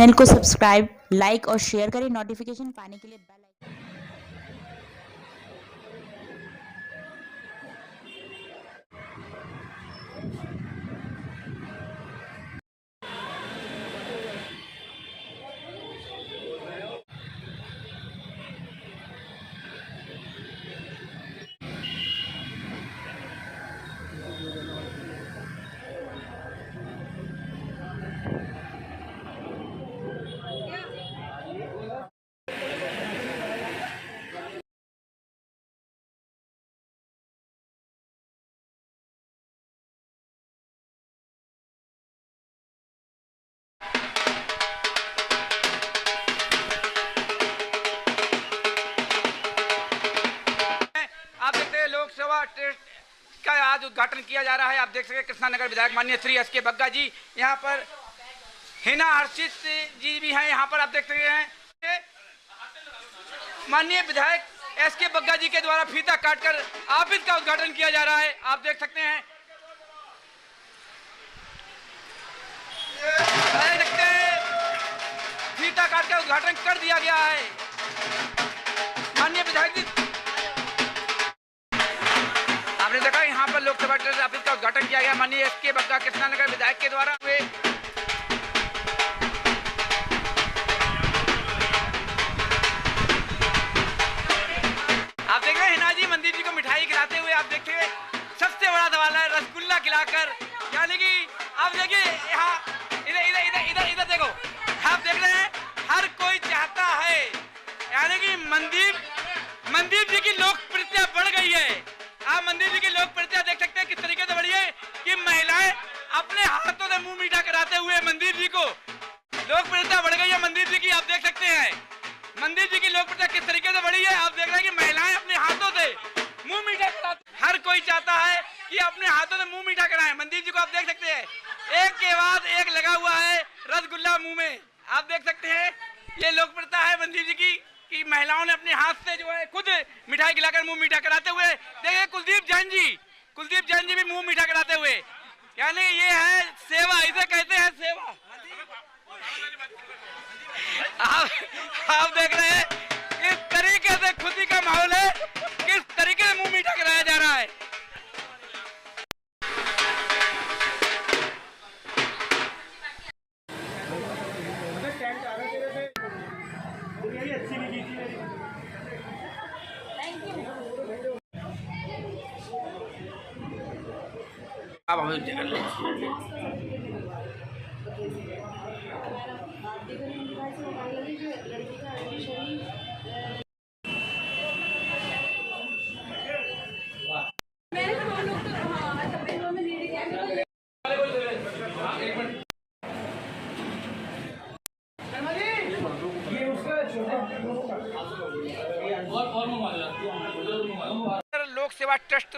Channel को subscribe, like और share करें। नोटिफिकेशन पाने के लिए बेल आइकन। आप देखते हैं लोकसभा टेस्ट का आज उद्घाटन किया जा रहा है। आप देख सकते हैं कृष्णानगर विधायक माननीय श्री एस के बग्गा जी, यहाँ पर हिना हर्षित जी भी हैं। यहाँ पर आप देख सकते हैं माननीय विधायक एस के बग्गा जी के द्वारा फीता काटकर ऑफिस का उद्घाटन किया जा रहा है। आप देख सकते हैं फीता काटकर उद्घाटन कर दिया गया है। माननीय विधायक जी, आपने देखा यहाँ पर लोकसभा ऑफिस का उद्घाटन किया गया माननीय एस के बग्गा कृष्णानगर विधायक के द्वारा हुए। आप देख रहे हैं हिना जी मंदिर जी को मिठाई खिलाते हुए। आप देखते हुए सबसे बड़ा सवाल है रसगुल्ला खिलाकर, यानी कि आप देखिए यहाँ इधर इधर इधर इधर इधर देखो, आप देख रहे हैं हर कोई चाहता है, यानी कि मंदिर जी की लोकप्रियता बढ़ गई है। आप मंदिर जी की लोकप्रियता देख सकते हैं किस तरीके से बढ़ी है कि महिलाएं अपने हाथों से मुंह मीठा कराते हुए मंदिर जी को लोकप्रियता बढ़ गई है मंदिर जी की। आप देख सकते हैं मंदिर जी की लोकप्रियता किस तरीके से बढ़ी है। आप देख रहे हैं कि महिलाएं अपने हाथों से मुंह मीठा कराते, हर कोई चाहता है कि अपने हाथों से मुंह मीठा कराएं मंदिर जी को। आप देख सकते हैं एक के बाद एक लगा हुआ है रसगुल्ला मुंह में। आप देख सकते हैं ये लोकप्रियता है मंदिर जी की कि महिलाओं ने अपने हाथ से जो है खुद मिठाई खिलाकर मुंह मीठा कराते हुए। देखिए कुलदीप जैन जी भी मुंह मीठा कराते हुए, यानी ये है सेवा, इसे कहते हैं सेवा। आप देख रहे हैं किस तरीके से खुशी का माहौल है, किस तरीके से मुंह मीठा कराया जा रहा है। अब हम लोक सेवा ट्रस्ट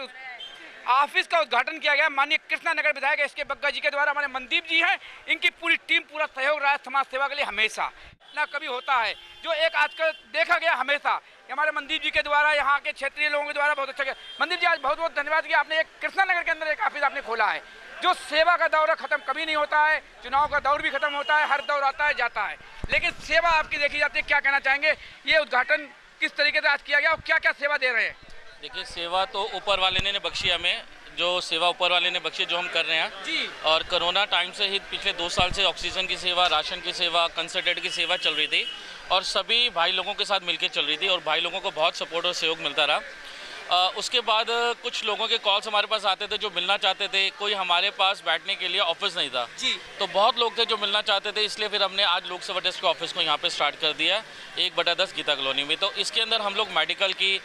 ऑफिस का उद्घाटन किया गया माननीय कृष्णानगर विधायक एस के बग्गा जी के द्वारा। हमारे मनदीप जी हैं, इनकी पूरी टीम पूरा सहयोग रहा है समाज सेवा के लिए हमेशा। ना कभी होता है जो एक आजकल देखा गया हमेशा हमारे मनदीप जी के द्वारा, यहाँ के क्षेत्रीय लोगों के द्वारा बहुत अच्छा किया। मनदीप जी आज बहुत बहुत धन्यवाद कि आपने एक कृष्णानगर के अंदर एक ऑफिस आपने खोला है। जो सेवा का दौर खत्म कभी नहीं होता है, चुनाव का दौर भी खत्म होता है, हर दौर आता है जाता है, लेकिन सेवा आपकी देखी जाती है। क्या कहना चाहेंगे, ये उद्घाटन किस तरीके से आज किया गया और क्या क्या सेवा दे रहे हैं? देखिए सेवा तो ऊपर वाले ने बख्शी, हमें जो सेवा ऊपर वाले ने बख्शी जो हम कर रहे हैं जी। और कोरोना टाइम से ही पिछले 2 साल से ऑक्सीजन की सेवा, राशन की सेवा, कंसल्टेंट की सेवा चल रही थी और सभी भाई लोगों के साथ मिलकर चल रही थी और भाई लोगों को बहुत सपोर्ट और सहयोग मिलता रहा। उसके बाद कुछ लोगों के कॉल्स हमारे पास आते थे जो मिलना चाहते थे। कोई हमारे पास बैठने के लिए ऑफिस नहीं था जी, तो बहुत लोग थे जो मिलना चाहते थे, इसलिए फिर हमने आज लोकसभा टेस्ट के ऑफिस को यहाँ पे स्टार्ट कर दिया 1/10 गीता कॉलोनी में। तो इसके अंदर हम लोग मेडिकल की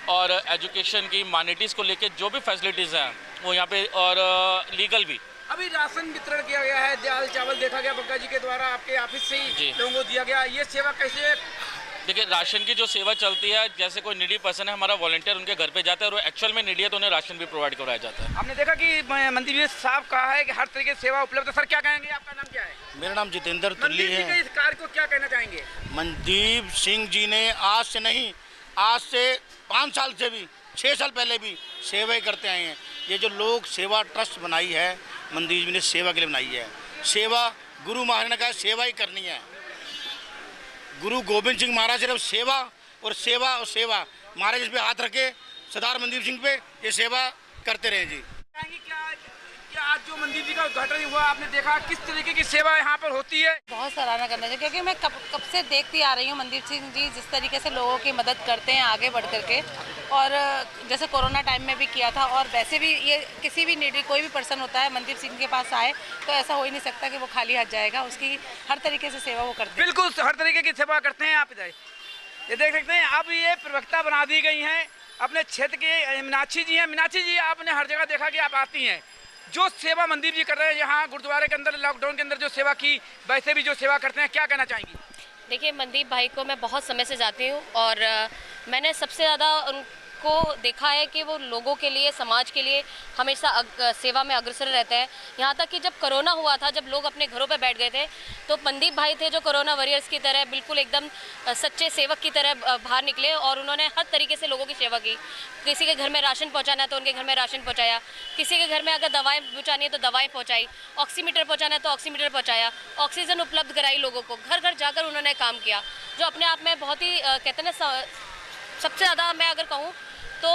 और एजुकेशन की माइनॉरिटीज़ को लेकर जो भी फैसिलिटीज़ हैं वो यहाँ पे, और लीगल भी। अभी राशन वितरण किया गया है, दाल चावल देखा गया बग्गा जी के द्वारा आपके ऑफिस से ही लोगों को दिया गया। ये सेवा कैसे? देखिए राशन की जो सेवा चलती है, जैसे कोई नीडी पर्सन है हमारा वॉलंटियर उनके घर पे जाता है और एक्चुअल में नीडी है तो उन्हें राशन भी प्रोवाइड कराया जाता है। हमने देखा कि मंदिर जी साहब कहा है कि हर तरीके से सेवा उपलब्ध है। सर क्या कहेंगे, आपका नाम क्या है? मेरा नाम जितेंद्र तुल्ली मंदिर जी के है। इस कार्य को क्या कहना चाहेंगे? मनदीप सिंह जी ने आज से नहीं, आज से 5 साल से भी, 6 साल पहले भी सेवा करते आए हैं। ये जो लोक सेवा ट्रस्ट बनाई है मनदीप जी ने सेवा के लिए बनाई है। सेवा गुरु महाराज ने कहा सेवा ही करनी है, गुरु गोविंद सिंह महाराज सिर्फ सेवा और सेवा और सेवा, महाराज इस पे हाथ रखे सरदार मनदीप सिंह पे, ये सेवा करते रहे जी। क्या आज जो मंदिर जी का उद्घाटन हुआ आपने देखा किस तरीके की सेवा यहाँ पर होती है? बहुत सराहना करना चाहिए, क्योंकि मैं कब से देखती आ रही हूँ मनदीप सिंह जी जिस तरीके से लोगों की मदद करते हैं आगे बढ़ करके, और जैसे कोरोना टाइम में भी किया था, और वैसे भी ये किसी भी नीडी कोई भी पर्सन होता है मनदीप सिंह के पास आए तो ऐसा हो ही नहीं सकता कि वो खाली हाथ जाएगा, उसकी हर तरीके से सेवा वो करते हैं। बिल्कुल हर तरीके की सेवा करते हैं आप इधर ये देख सकते हैं। अब ये प्रवक्ता बना दी गई हैं अपने क्षेत्र के मीनाक्षी जी हैं। मीनाक्षी जी, आपने हर जगह देखा कि आप आती हैं, जो सेवा मंदिर जी कर रहे हैं यहाँ गुरुद्वारे के अंदर लॉकडाउन के अंदर जो सेवा की, वैसे भी जो सेवा करते हैं, क्या कहना चाहेंगी? देखिए, मनदीप भाई को मैं बहुत समय से जाती हूँ और मैंने सबसे ज़्यादा उनको देखा है कि वो लोगों के लिए, समाज के लिए हमेशा सेवा में अग्रसर रहते हैं। यहाँ तक कि जब कोरोना हुआ था, जब लोग अपने घरों पे बैठ गए थे, तो मनदीप भाई थे जो कोरोना वॉरियर्स की तरह बिल्कुल एकदम सच्चे सेवक की तरह बाहर निकले और उन्होंने हर तरीके से लोगों की सेवा की। किसी के घर में राशन पहुँचाना है तो उनके घर में राशन पहुँचाया, किसी के घर में अगर दवाएँ पहुँचानी है तो दवाएँ पहुँचाई, ऑक्सीमीटर पहुँचाना है तो ऑक्सीमीटर पहुँचाया, ऑक्सीजन उपलब्ध कराई लोगों को, घर घर जाकर उन्होंने काम किया, जो अपने आप में बहुत ही कहते हैं ना, सबसे ज़्यादा मैं अगर कहूँ तो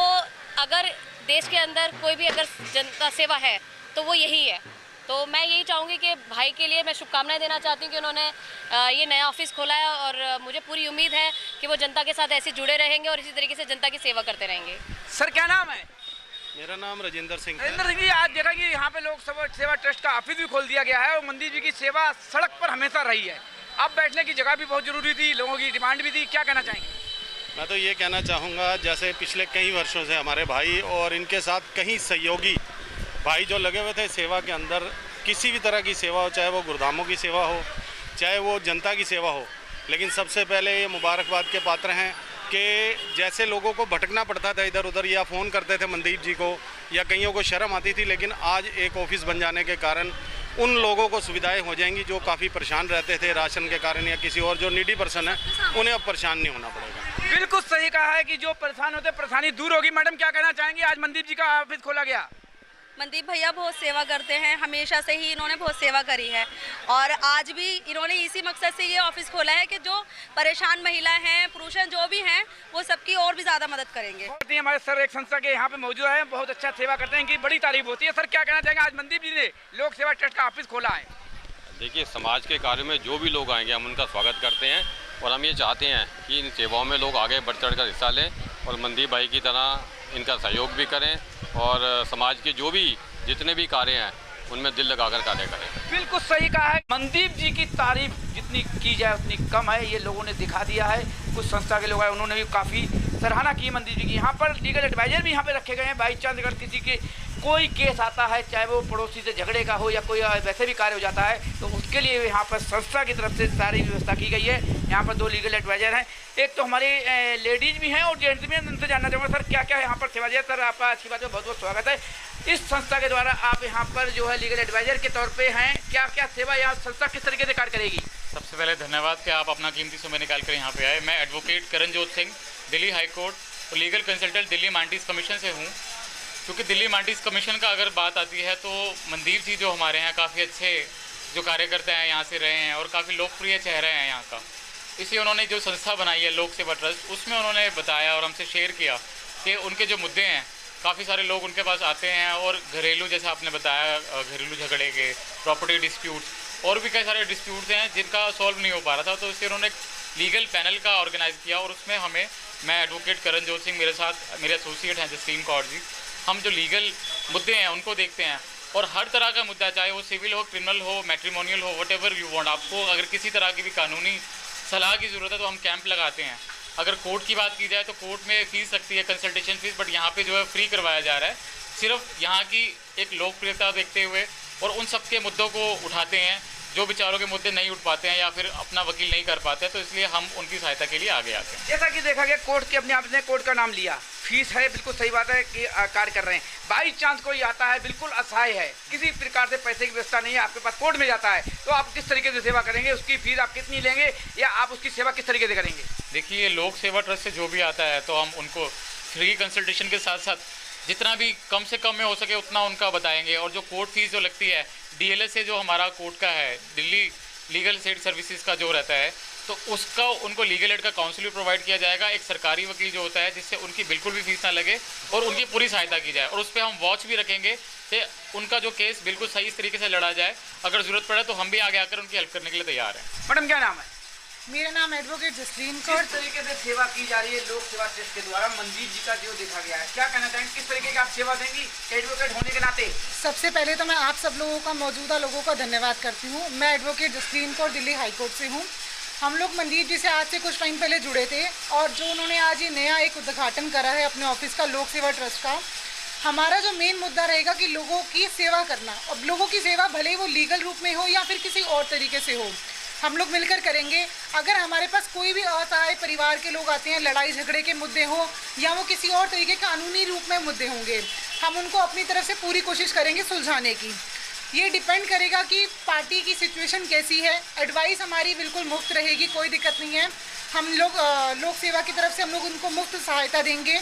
अगर देश के अंदर कोई भी अगर जनता सेवा है तो वो यही है। तो मैं यही चाहूँगी कि भाई के लिए मैं शुभकामनाएं देना चाहती हूँ कि उन्होंने ये नया ऑफिस खोला है और मुझे पूरी उम्मीद है कि वो जनता के साथ ऐसे जुड़े रहेंगे और इसी तरीके से जनता की सेवा करते रहेंगे। सर, क्या नाम है? मेरा नाम राजेंद्र सिंह है। राजेंद्र सिंह जी, आज देखा कि यहाँ पे लोक सेवा ट्रस्ट का ऑफिस भी खोल दिया गया है और मंदिर जी की सेवा सड़क पर हमेशा रही है। अब बैठने की जगह भी बहुत जरूरी थी, लोगों की डिमांड भी थी, क्या कहना चाहेंगे? मैं तो ये कहना चाहूँगा, जैसे पिछले कई वर्षों से हमारे भाई और इनके साथ कई सहयोगी भाई जो लगे हुए थे सेवा के अंदर, किसी भी तरह की सेवा हो, चाहे वो गुरुधामों की सेवा हो, चाहे वो जनता की सेवा हो, लेकिन सबसे पहले ये मुबारकबाद के पात्र हैं कि जैसे लोगों को भटकना पड़ता था इधर उधर या फ़ोन करते थे मनदीप जी को, या कईयों को शर्म आती थी, लेकिन आज एक ऑफिस बन जाने के कारण उन लोगों को सुविधाएं हो जाएंगी जो काफ़ी परेशान रहते थे राशन के कारण या किसी और जो नीडी पर्सन है, उन्हें अब परेशान नहीं होना पड़ेगा। बिल्कुल सही कहा है कि जो परेशान होते परेशानी दूर होगी। मैडम, क्या कहना चाहेंगे? आज मनदीप जी का ऑफिस खोला गया। मनदीप भैया बहुत सेवा करते हैं, हमेशा से ही इन्होंने बहुत सेवा करी है और आज भी इन्होंने इसी मकसद से ये ऑफिस खोला है कि जो परेशान महिला हैं, पुरुष हैं, जो भी हैं, वो सबकी और भी ज़्यादा मदद करेंगे। हमारे सर एक संस्था के यहाँ पे मौजूद है, बहुत अच्छा सेवा करते हैं, इनकी बड़ी तारीफ होती है। सर, क्या कहना चाहेंगे? आज मनदीप जी ने लोक सेवा ट्रस्ट का ऑफिस खोला है। देखिए, समाज के कार्य में जो भी लोग आएंगे हम उनका स्वागत करते हैं और हम ये चाहते हैं कि इन सेवाओं में लोग आगे बढ़ चढ़ कर हिस्सा लें और मनदीप भाई की तरह इनका सहयोग भी करें और समाज के जो भी जितने भी कार्य हैं उनमें दिल लगाकर कार्य करें। बिल्कुल सही कहा है। मनदीप जी की तारीफ जितनी की जाए उतनी कम है, ये लोगों ने दिखा दिया है। कुछ संस्था के लोग आए, उन्होंने भी काफ़ी सराहना की मनदीप जी की। यहाँ पर लीगल एडवाइजर भी यहाँ पे रखे गए हैं। बाई चांस अगर किसी के कोई केस आता है, चाहे वो पड़ोसी से झगड़े का हो या कोई वैसे भी कार्य हो जाता है, तो उसके लिए यहाँ पर संस्था की तरफ से सारी व्यवस्था की गई है। यहाँ पर 2 लीगल एडवाइजर हैं, एक तो हमारी लेडीज़ भी हैं और जेंट्स भी हैं। उनसे जानना चाहूँगा, सर क्या क्या यहाँ पर सेवा दिया? सर, आपका अच्छी बात है, बहुत बहुत स्वागत है। इस संस्था के द्वारा आप यहाँ पर जो है लीगल एडवाइजर के तौर पे हैं, क्या क्या सेवा यहाँ संस्था किस तरीके से कार्य करेगी? सबसे पहले धन्यवाद कि आप अपना कीमती समय निकाल कर यहाँ पे आए। मैं advocate Karanjot Singh, Delhi high court और लीगल कंसल्टेंट दिल्ली मांडीज कमीशन से हूँ। क्योंकि दिल्ली मांडीज कमीशन का अगर बात आती है तो मनदीप जी जो हमारे यहाँ काफ़ी अच्छे जो कार्यकर्ता हैं, यहाँ से रहे हैं और काफ़ी लोकप्रिय चेहरा है यहाँ का। इसलिए उन्होंने जो संस्था बनाई है लोक सेवा ट्रस्ट, उसमें उन्होंने बताया और हमसे शेयर किया कि उनके जो मुद्दे हैं, काफ़ी सारे लोग उनके पास आते हैं और घरेलू, जैसे आपने बताया, घरेलू झगड़े के, प्रॉपर्टी डिस्प्यूट्स और भी कई सारे डिस्प्यूट्स हैं जिनका सॉल्व नहीं हो पा रहा था। तो इसलिए उन्होंने लीगल पैनल का ऑर्गेनाइज़ किया और उसमें हमें, मैं एडवोकेट करणजोत सिंह, मेरे साथ मेरे एसोसिएट हैं जस्टीन कौर जी, हम जो लीगल मुद्दे हैं उनको देखते हैं और हर तरह का मुद्दा, चाहे वो सिविल हो, क्रिमिनल हो, मैट्रिमोनियल हो, व्हाटएवर यू वांट, आपको अगर किसी तरह की भी कानूनी सलाह की ज़रूरत है तो हम कैंप लगाते हैं। अगर कोर्ट की बात की जाए तो कोर्ट में फ़ीस लगती है, कंसल्टेशन फ़ीस, बट यहाँ पे जो है फ्री करवाया जा रहा है, सिर्फ यहाँ की एक लोकप्रियता देखते हुए, और उन सब के मुद्दों को उठाते हैं जो बेचारों के मुद्दे नहीं उठ पाते हैं या फिर अपना वकील नहीं कर पाते हैं, तो इसलिए हम उनकी सहायता के लिए आगे आते हैं। जैसा कि देखा गया, कोर्ट के अपने आपने कोर्ट का नाम लिया, फीस है, बिल्कुल सही बात है कि कार्य कर रहे हैं। बाई चांस कोई आता है, बिल्कुल असहाय है, किसी प्रकार से पैसे की व्यवस्था नहीं है, आपके पास कोर्ट में जाता है, तो आप किस तरीके से सेवा करेंगे? उसकी फीस आप कितनी लेंगे या आप उसकी सेवा किस तरीके से करेंगे? देखिए, लोक सेवा ट्रस्ट से जो भी आता है तो हम उनको फ्री कंसल्टेशन के साथ साथ जितना भी कम से कम में हो सके उतना उनका बताएंगे। और जो कोर्ट फीस जो लगती है, DLS से जो हमारा कोर्ट का है, दिल्ली लीगल एड सर्विसेज का जो रहता है, तो उसका उनको लीगल एड का काउंसिल भी प्रोवाइड किया जाएगा, एक सरकारी वकील जो होता है जिससे उनकी बिल्कुल भी फीस ना लगे और उनकी पूरी सहायता की जाए। और उस पर हम वॉच भी रखेंगे कि उनका जो केस बिल्कुल सही तरीके से लड़ा जाए। अगर ज़रूरत पड़े तो हम भी आगे आकर उनकी हेल्प करने के लिए तैयार हैं। मैडम क्या नाम है? मेरा नाम एडवोकेट जसलीन कौर। किस तरीके से सेवा की जा रही है लोक सेवा ट्रस्ट के द्वारा मंदिर जी का जो देखा गया है, क्या कहना चाहेंगे, किस तरीके की आप सेवा देंगी एडवोकेट होने के नाते? सबसे पहले तो मैं आप सब लोगों का, मौजूदा लोगों का धन्यवाद करती हूँ। मैं advocate Jasleen Kaur Delhi high court से हूँ। हम लोग मंदिर जी से आज से कुछ टाइम पहले जुड़े थे और जो उन्होंने आज ये नया एक उद्घाटन करा है अपने ऑफिस का लोक सेवा ट्रस्ट का, हमारा जो मेन मुद्दा रहेगा कि लोगों की सेवा करना। अब लोगों की सेवा भले ही वो लीगल रूप में हो या फिर किसी और तरीके से हो, हम लोग मिलकर करेंगे। अगर हमारे पास कोई भी असहाय परिवार के लोग आते हैं, लड़ाई झगड़े के मुद्दे हो या वो किसी और तरीके कानूनी रूप में मुद्दे होंगे, हम उनको अपनी तरफ से पूरी कोशिश करेंगे सुलझाने की। ये डिपेंड करेगा कि पार्टी की सिचुएशन कैसी है। एडवाइस हमारी बिल्कुल मुफ्त रहेगी, कोई दिक्कत नहीं है। हम लोग लोक सेवा की तरफ से हम लोग उनको मुफ्त सहायता देंगे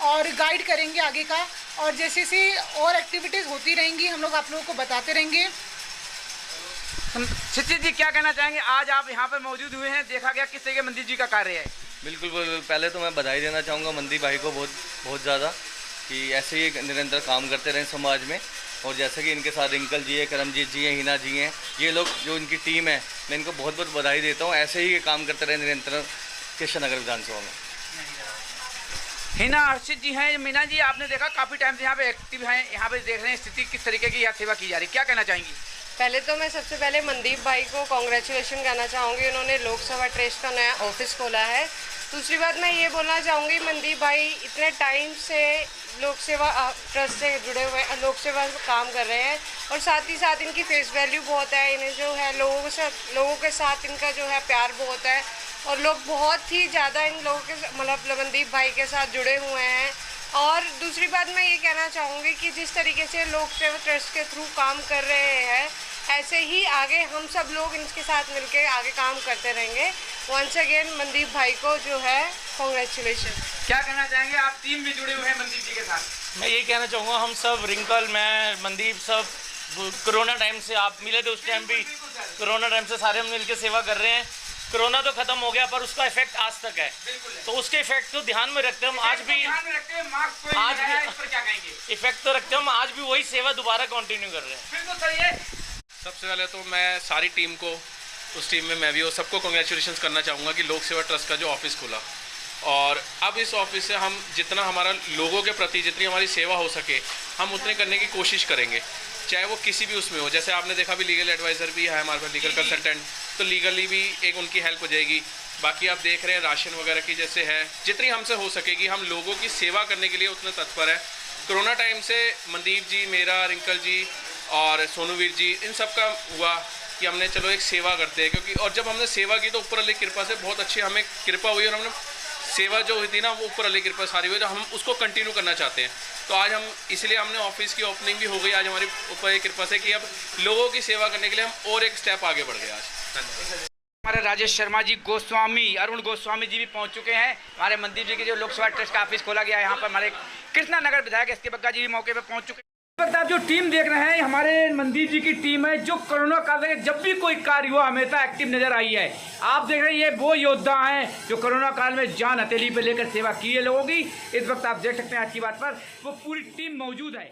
और गाइड करेंगे आगे का। और जैसे जैसे और एक्टिविटीज़ होती रहेंगी हम लोग आप लोगों को बताते रहेंगे। शिक्षित जी क्या कहना चाहेंगे, आज आप यहाँ पर मौजूद हुए हैं, देखा गया किस तरीके मंदिर जी का कार्य है? बिल्कुल, पहले तो मैं बधाई देना चाहूँगा मंदिर भाई को बहुत ज़्यादा कि ऐसे ही निरंतर काम करते रहें समाज में। और जैसे कि इनके साथ रिंकल जी है, करमजीत जी हैं, हिना जी हैं, ये लोग जो इनकी टीम है, मैं इनको बहुत बहुत बधाई देता हूँ। ऐसे ही काम करते रहे निरंतर कृष्ण नगर विधानसभा में। हिना हर्षित जी हैं। मीना जी, आपने देखा काफ़ी टाइम से यहाँ पे एक्टिव हैं, यहाँ पे देख रहे हैं स्थिति किस तरीके की यहाँ सेवा की जा रही है, क्या कहना चाहेंगी? पहले तो मैं सबसे पहले मनदीप भाई को कॉन्ग्रेचुलेशन कहना चाहूँगी, उन्होंने लोक सेवा ट्रस्ट का नया ऑफिस खोला है। दूसरी बात मैं ये बोलना चाहूँगी, मनदीप भाई इतने टाइम से लोक सेवा ट्रस्ट से जुड़े हुए लोक सेवा में काम कर रहे हैं और साथ ही साथ इनकी फेस वैल्यू बहुत है। इन्हें जो है लोगों के साथ इनका जो है प्यार बहुत है और लोग बहुत ही ज़्यादा इन लोगों के मतलब मनदीप भाई के साथ जुड़े हुए हैं। और दूसरी बात मैं ये कहना चाहूँगी कि जिस तरीके से लोक सेवा ट्रस्ट के थ्रू काम कर रहे हैं, ऐसे ही आगे हम सब लोग इनके साथ मिलकर आगे काम करते रहेंगे। वंस अगेन मनदीप भाई को जो है कॉन्ग्रेचुलेशन। क्या कहना चाहेंगे, आप टीम भी जुड़े हुए हैं मंदीप जी के साथ? मैं ये कहना चाहूँगा, हम सब रिंकल, मैं, मनदीप, सब कोरोना टाइम से आप मिले थे, उस टाइम भी कोरोना टाइम से सारे हम मिलकर सेवा कर रहे हैं। कोरोना तो खत्म हो गया पर उसका इफेक्ट आज तक है, तो उसके इफेक्ट को ध्यान में रखते हम आज भी इफेक्ट तो रखते हम आज भी वही सेवा दोबारा कंटिन्यू कर रहे हैं। बिल्कुल सही है। सबसे पहले तो मैं सारी टीम को, उस टीम में मैं भी, और सबको कॉन्ग्रेचुलेशन करना चाहूँगा कि लोक सेवा ट्रस्ट का जो ऑफिस खुला, और अब इस ऑफिस से हम जितना हमारा लोगों के प्रति जितनी हमारी सेवा हो सके हम उतने करने की कोशिश करेंगे, चाहे वो किसी भी उसमें हो। जैसे आपने देखा भी लीगल एडवाइज़र भी है हमारे पास, लीगल कंसल्टेंट, तो लीगली भी एक उनकी हेल्प हो जाएगी। बाकी आप देख रहे हैं राशन वगैरह की जैसे है, जितनी हमसे हो सकेगी हम लोगों की सेवा करने के लिए उतने तत्पर है। कोरोना टाइम से मनदीप जी, मेरा, रिंकल जी और सोनूवीर जी, इन सब का हुआ कि हमने चलो एक सेवा करते हैं, क्योंकि और जब हमने सेवा की तो ऊपर वाली कृपा से बहुत अच्छी हमें कृपा हुई और हमने सेवा जो हुई थी ना वो ऊपर वाली कृपा सारी हुई, तो हम उसको कंटिन्यू करना चाहते हैं। तो आज हम इसलिए हमने ऑफिस की ओपनिंग भी हो गई आज हमारी ऊपर एक कृपा से कि अब लोगों की सेवा करने के लिए हम और एक स्टेप आगे बढ़ गए आज। धन्यवाद। हमारे राजेश शर्मा जी गोस्वामी, अरुण गोस्वामी जी भी पहुंच चुके हैं। हमारे मंदिर जी के जो लोक सेवा ट्रस्ट का ऑफिस खोला गया है, यहाँ पर हमारे कृष्णा नगर विधायक एस के बग्गा जी भी मौके पर पहुंच चुके हैं। आप जो टीम देख रहे हैं हमारे मंदिर जी की टीम है, जो कोरोना काल में जब भी कोई कार्य हुआ हमेशा एक्टिव नजर आई है। आप देख रहे हैं ये वो योद्धा हैं जो कोरोना काल में जान हथेली पे लेकर सेवा की है लोगों की। इस वक्त आप देख सकते हैं आज की बात पर वो पूरी टीम मौजूद है।